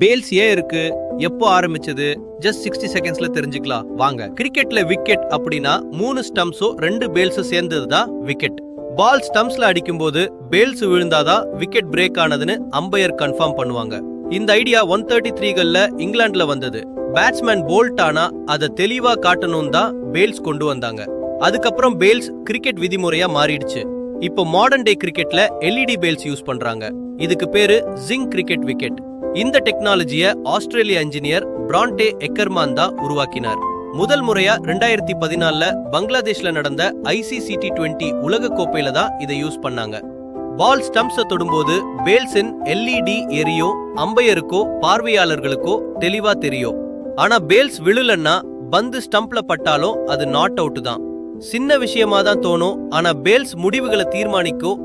Balls ஏன் இருக்கு, எப்போ ஆரம்பிச்சது, ஜஸ்ட் 60 செகண்ட்ஸ்ல தெரிஞ்சுக்கலாம் வாங்க. கிரிக்கெட்ல விக்கெட் அப்படின்னா 3 ஸ்டம்ப்ஸோ 2 பேல்ஸும் சேர்ந்ததுதான் விக்கெட். பால் ஸ்டம்ப்ஸ்ல அடிக்கும்போது பேல்ஸ் விழுந்தாதான் விக்கெட் பிரேக் ஆனதுன்னு அம்பையர் கன்ஃபார்ம் பண்ணுவாங்க. இந்த ஐடியா 133கள்ல இங்கிலாந்துல வந்தது. பேட்ஸ்மேன் போல்ட் ஆனா அதை தெளிவா காட்டணும் தான் பேல்ஸ் கொண்டு வந்தாங்க. அதுக்கப்புறம் பேல்ஸ் கிரிக்கெட் விதிமுறையா மாறிடுச்சு. இப்போ மாடர்ன் டே கிரிக்கெட்ல LED பேல்ஸ் யூஸ் பண்றாங்க. இதுக்கு பேரு ஜிங் கிரிக்கெட் விக்கெட். இந்த டெக்னாலஜிய ஆஸ்திரேலிய இன்ஜினியர் பிராண்டே எக்கர்மான் தான் உருவாக்கினார். முதல் முறையா 2014ல பங்களாதேஷ்ல நடந்த ICC T20 உலக கோப்பையில தான் இதை யூஸ் பண்ணாங்க. பால் ஸ்டம்ப்ஸ தொடும்போது பேல்ஸின் LED எரியும், அம்பையருக்கோ பார்வையாளர்களுக்கோ தெளிவா தெரியும். ஆனா பேல்ஸ் விழுலன்னா பந்து ஸ்டம்ப்ல பட்டாலும் அது நாட் அவுட் தான். சின்ன விஷயமா தான் தோணும், ஆனா பேல்ஸ் முடிவுகளை தீர்மானிக்கும்.